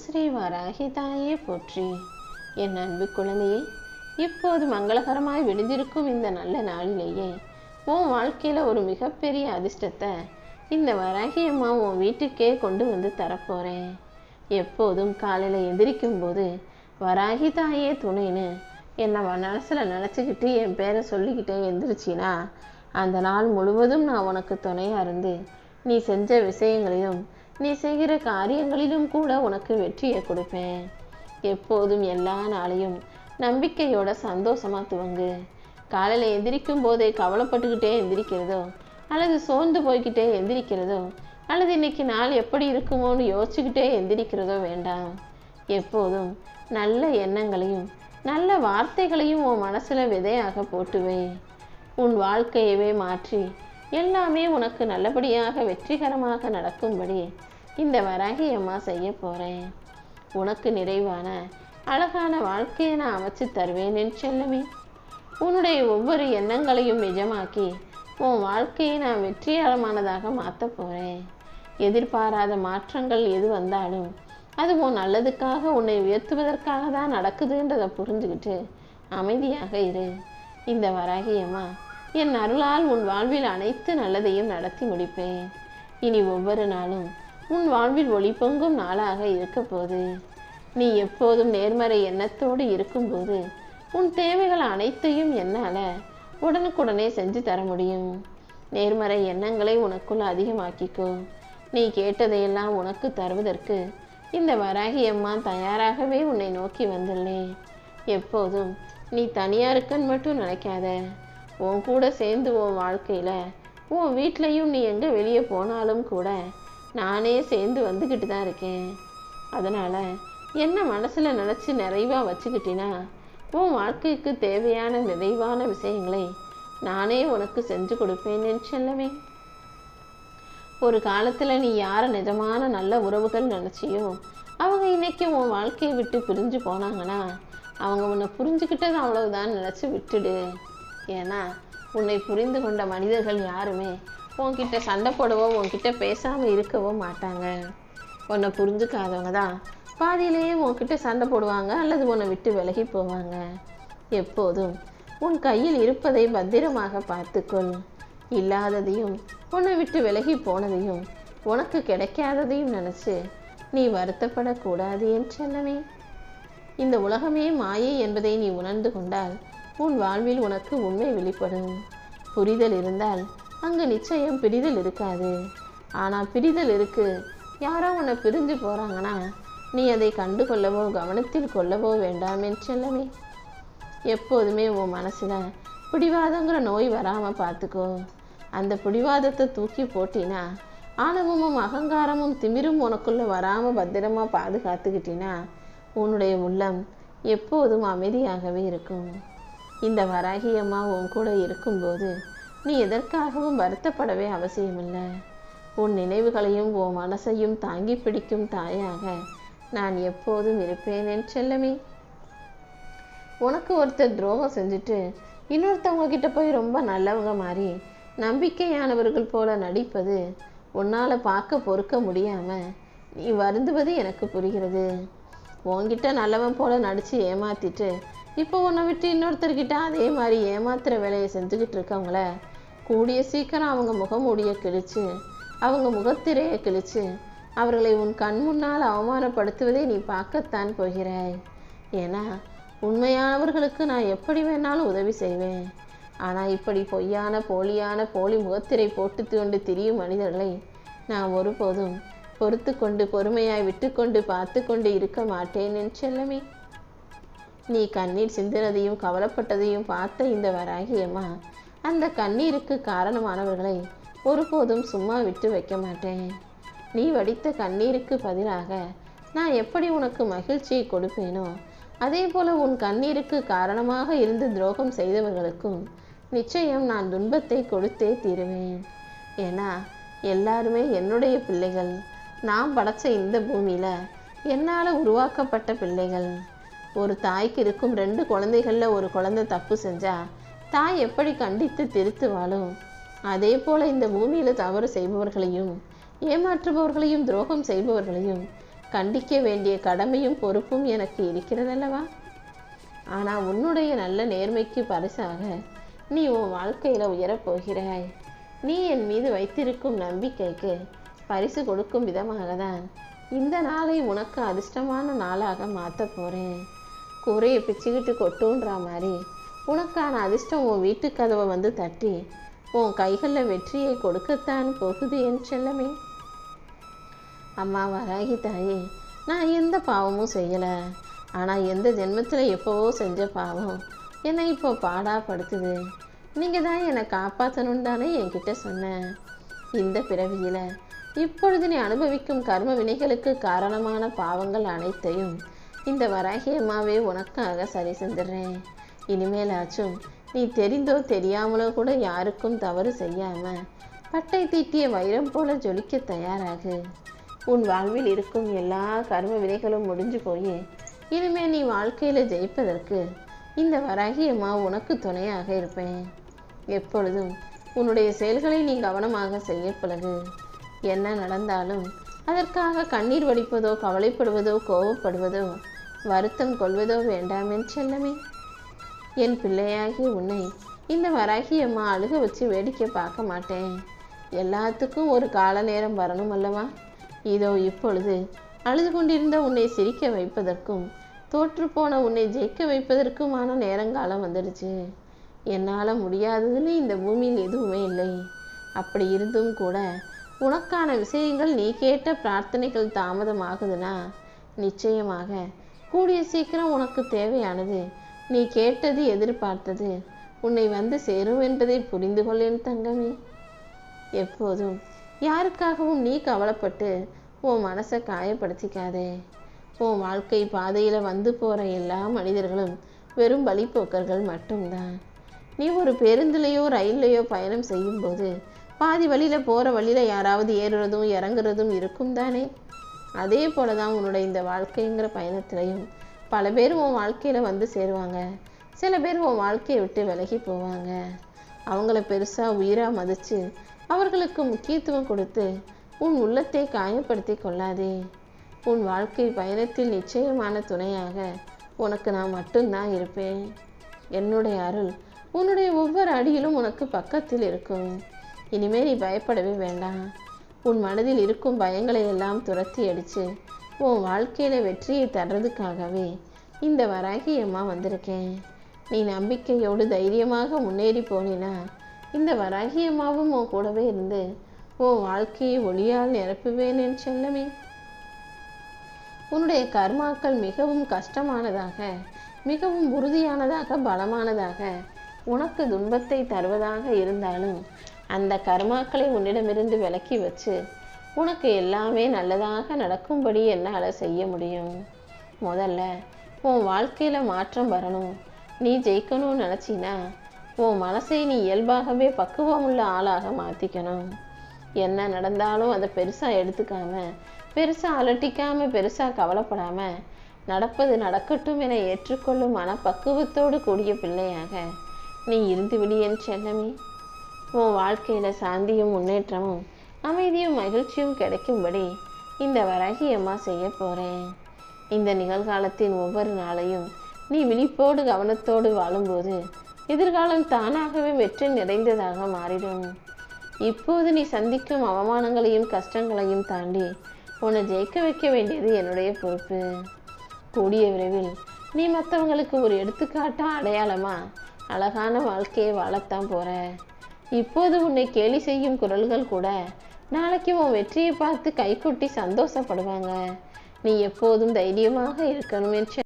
ஸ்ரீ வராகி தாயே போற்றி. என் அன்பு குழந்தையே, இப்போது மங்களகரமாய் விடிஞ்சிருக்கும் இந்த நல்ல நாளிலேயே உன் வாழ்க்கையில் ஒரு மிகப்பெரிய அதிர்ஷ்டத்தை இந்த வராகி அம்மா உன் வீட்டுக்கே கொண்டு வந்து தரப்போகிறேன். எப்போதும் காலையில் எந்திரிக்கும் போது வராகி தாயே துணைன்னு என்னை மனசில் நினச்சிக்கிட்டு என் பேரை சொல்லிக்கிட்டே எந்திரிச்சினா அந்த நாள் முழுவதும் நான் உனக்கு துணையாக இருந்து நீ செஞ்ச விஷயங்களிலும் நீ செய்கிற காரியங்களிலும் கூட உனக்கு வெற்றியை கொடுப்பேன். எப்போதும் எல்லா நாளையும் நம்பிக்கையோட சந்தோஷமா துவங்கு. காலையில் எந்திரிக்கும் போதே கவலைப்பட்டுக்கிட்டே எந்திரிக்கிறதோ அல்லது சோர்ந்து போய்கிட்டே எந்திரிக்கிறதோ அல்லது இன்னைக்கு நாள் எப்படி இருக்குமோன்னு யோசிச்சுக்கிட்டே எந்திரிக்கிறதோ வேண்டாம். எப்போதும் நல்ல எண்ணங்களையும் நல்ல வார்த்தைகளையும் உன் மனசுல விதையாக போட்டுவே. உன் வாழ்க்கையவே மாற்றி எல்லாமே உனக்கு நல்லபடியாக வெற்றிகரமாக நடக்கும்படி இந்த வராகி அம்மா செய்ய போறேன். உனக்கு நிறைவான அழகான வாழ்க்கையை நான் அமைச்சு தருவேன் என் செல்லமே. உன்னுடைய ஒவ்வொரு எண்ணங்களையும் நிஜமாக்கி உன் வாழ்க்கையை நான் வெற்றிகரமானதாக மாற்ற போறேன். எதிர்பாராத மாற்றங்கள் எது வந்தாலும் அது உன் நல்லதுக்காக உன்னை உயர்த்துவதற்காக தான் நடக்குதுன்றதை புரிஞ்சுக்கிட்டு அமைதியாக இரு. இந்த வராகி அம்மா என் அருளால் உன் வாழ்வில் அனைத்து நல்லதையும் நடத்தி முடிப்பேன். இனி ஒவ்வொரு நாளும் உன் வாழ்வில் ஒளி பொங்கும் நாளாக இருக்க போது. நீ எப்போதும் நேர்மறை எண்ணத்தோடு இருக்கும்போது உன் தேவைகள் அனைத்தையும் என்னால் உடனுக்குடனே செஞ்சு தர முடியும். நேர்மறை எண்ணங்களை உனக்குள்ள அதிகமாக்கிக்கோ. நீ கேட்டதையெல்லாம் உனக்கு தருவதற்கு இந்த வராகி அம்மா தயாராகவே உன்னை நோக்கி வந்துள்ளேன். எப்போதும் நீ தனியாக இருக்கன்னு மட்டும் நினைக்காத. உன் கூட சேர்ந்து உன் வாழ்க்கையில் உன் வீட்லையும் நீ எங்கே வெளியே போனாலும் கூட நானே சேர்ந்து வந்துக்கிட்டு தான் இருக்கேன். அதனால் என்ன மனசில் நினச்சி நிறைவாக வச்சுக்கிட்டினா உன் வாழ்க்கைக்கு தேவையான நிறைவான விஷயங்களை நானே உனக்கு செஞ்சு கொடுப்பேன் என் செல்லவே. ஒரு காலத்தில் நீ யாரை நிஜமான நல்ல உறவுகள் நினச்சியோ அவங்க இன்னைக்கு உன் வாழ்க்கையை விட்டு பிரிஞ்சு போனாங்கன்னா அவங்க உன்னை புரிஞ்சுக்கிட்டது அவ்வளவுதான் நினச்சி விட்டுடு. ஏன்னா உன்னை புரிந்து கொண்ட மனிதர்கள் யாருமே உன்கிட்ட சண்டை போடவோ உன்கிட்ட பேசாமல் இருக்கவோ மாட்டாங்க. உன்னை புரிஞ்சுக்காதவங்க தான் பாதியிலேயே உன்கிட்ட சண்டை போடுவாங்க அல்லது உன்னை விட்டு விலகி போவாங்க. எப்போதும் உன் கையில் இருப்பதை பத்திரமாக பார்த்துக்கொள். இல்லாததையும் உன்னை விட்டு விலகி போனதையும் உனக்கு கிடைக்காததையும் நினச்சி நீ வருத்தப்படக்கூடாது என் செல்லமே. இந்த உலகமே மாயை என்பதை நீ உணர்ந்து கொண்டால் உன் வாழ்வில் உனக்கு உண்மை வெளிப்படும். புரிதல் இருந்தால் அங்கு நிச்சயம் பிரிதல் இருக்காது. ஆனால் பிரிதல் இருக்கு. யாரோ உன்னை பிரிஞ்சு போகிறாங்கன்னா நீ அதை கண்டு கொள்ளவோ கவனத்தில் கொள்ளவோ வேண்டாம் என் செல்லமே. எப்போதுமே உன் மனசில் பிடிவாதங்கிற நோய் வராமல் பார்த்துக்கோ. அந்த பிடிவாதத்தை தூக்கி போட்டினா ஆணவமும் அகங்காரமும் திமிரும் உனக்குள்ளே வராமல் பத்திரமா பாதுகாத்துக்கிட்டினா உன்னுடைய உள்ளம் எப்போதும் அமைதியாகவே இருக்கும். இந்த வராகி அம்மா உன் கூட இருக்கும்போது நீ எதற்காகவும் வருத்தப்படவே அவசியமில்லை. உன் நினைவுகளையும் உன் மனசையும் தாங்கி பிடிக்கும் தாயாக நான் எப்போதும் இருப்பேன் என் செல்லமே. உனக்கு ஒருத்தர் துரோகம் செஞ்சுட்டு இன்னொருத்தவங்க கிட்ட போய் ரொம்ப நல்லவங்க மாதிரி நம்பிக்கையானவர்கள் போல நடிப்பது உன்னால் பார்க்க பொறுக்க முடியாமல் நீ வருந்துவது எனக்கு புரிகிறது. உன்கிட்ட நல்லவன் போல நடித்து ஏமாத்திட்டு இப்போ உன்னை விட்டு இன்னொருத்தர்கிட்ட அதே மாதிரி ஏமாத்துகிற வேலையை செஞ்சுக்கிட்டு இருக்கவங்கள கூடிய சீக்கிரம் அவங்க முகமூடியை கிழிச்சு அவங்க முகத்திரையை கிழிச்சு அவர்களை உன் கண் முன்னால் அவமானப்படுத்துவதை நீ பார்க்கத்தான் போகிறாய். ஏன்னா உண்மையானவர்களுக்கு நான் எப்படி வேணாலும் உதவி செய்வேன். ஆனால் இப்படி பொய்யான போலி முகத்திரை போட்டு கொண்டு திரியும் மனிதர்களை நான் ஒருபோதும் பொறுத்து கொண்டு பொறுமையாய் விட்டு கொண்டு பார்த்து கொண்டு இருக்க மாட்டேன் என் செல்லமே. நீ கண்ணீர் சிந்தினதையும் கவலைப்பட்டதையும் பார்த்த இந்த வராகி அம்மா அந்த கண்ணீருக்கு காரணமானவர்களை ஒருபோதும் சும்மா விட்டு வைக்க மாட்டேன். நீ வடித்த கண்ணீருக்கு பதிலாக நான் எப்படி உனக்கு மகிழ்ச்சியை கொடுப்பேனோ அதே போல உன் கண்ணீருக்கு காரணமாக இருந்து துரோகம் செய்தவர்களுக்கும் நிச்சயம் நான் துன்பத்தை கொடுத்தே தீருவேன். ஏன்னா எல்லாருமே என்னுடைய பிள்ளைகள். நான் படைச்ச இந்த பூமியில் என்னால் உருவாக்கப்பட்ட பிள்ளைகள். ஒரு தாய்க்கு இருக்கும் 2 குழந்தைகளில் ஒரு குழந்தை தப்பு செஞ்சா தாய் எப்படி கண்டித்து திருத்துவாளோ அதே போல் இந்த பூமியில் தவறு செய்பவர்களையும் ஏமாற்றுபவர்களையும் துரோகம் செய்பவர்களையும் கண்டிக்க வேண்டிய கடமையும் பொறுப்பும் எனக்கு இருக்கிறதல்லவா? ஆனால் உன்னுடைய நல்ல நேர்மைக்கு பரிசாக நீ உன் வாழ்க்கையில் உயரப்போகிறாய். நீ என் மீது வைத்திருக்கும் நம்பிக்கைக்கு பரிசு கொடுக்கும் விதமாக தான் இந்த நாளை உனக்கு அதிர்ஷ்டமான நாளாக மாற்ற போகிறேன். கூரையை பிச்சுக்கிட்டு கொட்டுன்ற மாதிரி உனக்கான அதிர்ஷ்டம் உன் வீட்டு கதவை வந்து தட்டி உன் கைகளில் வெற்றியை கொடுக்கத்தான் போகுது என் செல்லமே. அம்மா வராகி தாயே, நான் எந்த பாவமும் செய்யலை. ஆனால் எந்த ஜென்மத்தில் எப்போவோ செஞ்ச பாவம் என்னை இப்போ பாடாப்படுத்துது. நீங்கள் தான் என்னை காப்பாற்றணுன்னு தானே என்கிட்ட சொன்னேன். இந்த பிறவியில் இப்பொழுது நீ அனுபவிக்கும் கர்ம வினைகளுக்கு காரணமான பாவங்கள் அனைத்தையும் இந்த வராகி அம்மாவே உனக்காக சரி செஞ்சிடுறேன். இனிமேலாச்சும் நீ தெரிந்தோ தெரியாமலோ கூட யாருக்கும் தவறு செய்யாமல் பட்டை தீட்டிய வைரம் போல ஜொலிக்க தயாராகு. உன் வாழ்வில் இருக்கும் எல்லா கர்ம வினைகளும் முடிஞ்சு போய் இனிமேல் நீ வாழ்க்கையில் ஜெயிப்பதற்கு இந்த வராகி அம்மா உனக்கு துணையாக இருப்பேன். எப்பொழுதும் உன்னுடைய செயல்களை நீ கவனமாக செய்ய பழகு. என்ன நடந்தாலும் அதற்காக கண்ணீர் வடிப்பதோ, கவலைப்படுவதோ, கோபப்படுவதோ, வருத்தம் கொள்வதோ வேண்டாம் என் செல்லமே. என் பிள்ளையாகி உன்னை இந்த வராகி அம்மா அழுக வச்சு வேடிக்கை பார்க்க மாட்டேன். எல்லாத்துக்கும் ஒரு கால நேரம் வரணும் அல்லவா? இதோ இப்பொழுது அழுது கொண்டிருந்த உன்னை சிரிக்க வைப்பதற்கும் தோற்றுப்போன உன்னை ஜெயிக்க வைப்பதற்குமான நேரங்காலம் வந்துடுச்சு. என்னால் முடியாததுன்னு இந்த பூமியில் எதுவுமே இல்லை. அப்படி இருந்தும் கூட உனக்கான விஷயங்கள், நீ கேட்ட பிரார்த்தனைகள் தாமதமாகுதுன்னா நிச்சயமாக கூடிய சீக்கிரம் உனக்கு தேவையானது, நீ கேட்டது, எதிர்பார்த்தது உன்னை வந்து சேரும் என்பதை புரிந்து கொள்ளேன் தங்கமே. எப்போதும் யாருக்காகவும் நீ கவலைப்பட்டு உன் மனசை காயப்படுத்திக்காதே. உன் வாழ்க்கை பாதையில் வந்து போகிற எல்லா மனிதர்களும் வெறும் வழிப்போக்கர்கள் மட்டும்தான். நீ ஒரு பேருந்துலையோ ரயில்லையோ பயணம் செய்யும்போது பாதி வழியில் போகிற வழியில் யாராவது ஏறுறதும் இறங்குறதும் இருக்கும் தானே? அதே போல தான் உன்னுடைய இந்த வாழ்க்கைங்கிற பயணத்திலையும் பல பேர் உன் வாழ்க்கையில் வந்து சேருவாங்க. சில பேர் உன் வாழ்க்கையை விட்டு விலகி போவாங்க. அவங்கள பெருசாக உயிராக மதித்து அவர்களுக்கு முக்கியத்துவம் கொடுத்து உன் உள்ளத்தை காயப்படுத்தி கொள்ளாதே. உன் வாழ்க்கை பயணத்தில் நிச்சயமான துணையாக உனக்கு நான் மட்டும்தான் இருப்பேன். என்னுடைய அருள் உன்னுடைய ஒவ்வொரு அடியிலும் உனக்கு பக்கத்தில் இருக்கும். இனிமேல் நீ பயப்படவே வேண்டாம். உன் மனதில் இருக்கும் பயங்களை எல்லாம் துரத்தி அடித்து உன் வாழ்க்கையில் வெற்றியை தர்றதுக்காகவே இந்த வராகி அம்மா வந்திருக்கேன். நீ நம்பிக்கையோடு தைரியமாக முன்னேறி போனினா இந்த வராகி அம்மாவும் உன் கூடவே இருந்து உன் வாழ்க்கையை ஒளியால் நிரப்புவேன் என் செல்லமே. உன்னுடைய கர்மாக்கள் மிகவும் கஷ்டமானதாக, மிகவும் உறுதியானதாக, பலமானதாக, உனக்கு துன்பத்தை தருவதாக இருந்தாலும் அந்த கர்மாக்களை உன்னிடமிருந்து விலக்கி வச்சு உனக்கு எல்லாமே நல்லதாக நடக்கும்படி என்னால் செய்ய முடியும். முதல்ல உன் வாழ்க்கையில் மாற்றம் வரணும். நீ ஜெயிக்கணும்னு நினச்சின்னா உன் மனசை நீ இயல்பாகவே பக்குவமுள்ள ஆளாக மாற்றிக்கணும். என்ன நடந்தாலும் அதை பெருசாக எடுத்துக்காம, பெருசாக அலட்டிக்காமல், பெருசாக கவலைப்படாமல் நடப்பது நடக்கட்டும் என ஏற்றுக்கொள்ளும் மனப்பக்குவத்தோடு கூடிய பிள்ளையாக நீ இருந்து விடு என் செல்லமே. உன் வாழ்க்கையில் சாந்தியும் முன்னேற்றமும் அமைதியும் மகிழ்ச்சியும் கிடைக்கும்படி இந்த வராகி அம்மா செய்ய போகிறேன். இந்த நிகழ்காலத்தின் ஒவ்வொரு நாளையும் நீ விழிப்போடு கவனத்தோடு வாழும்போது எதிர்காலம் தானாகவே வெற்றி நிறைந்ததாக மாறிடும். இப்போது நீ சந்திக்கும் அவமானங்களையும் கஷ்டங்களையும் தாண்டி உன்னை ஜெயிக்க வைக்க வேண்டியது என்னுடைய பொறுப்பு. கூடிய விரைவில் நீ மற்றவங்களுக்கு ஒரு எடுத்துக்காட்டா அடையாளமா அழகான வாழ்க்கையை வாழத்தான் போற. இப்போது உன்னை கேலி செய்யும் குரல்கள் கூட நாளைக்கு உன் வெற்றியை பார்த்து கைகொட்டி சந்தோஷப்படுவாங்க. நீ எப்போதும் தைரியமாக இருக்கணும் என்று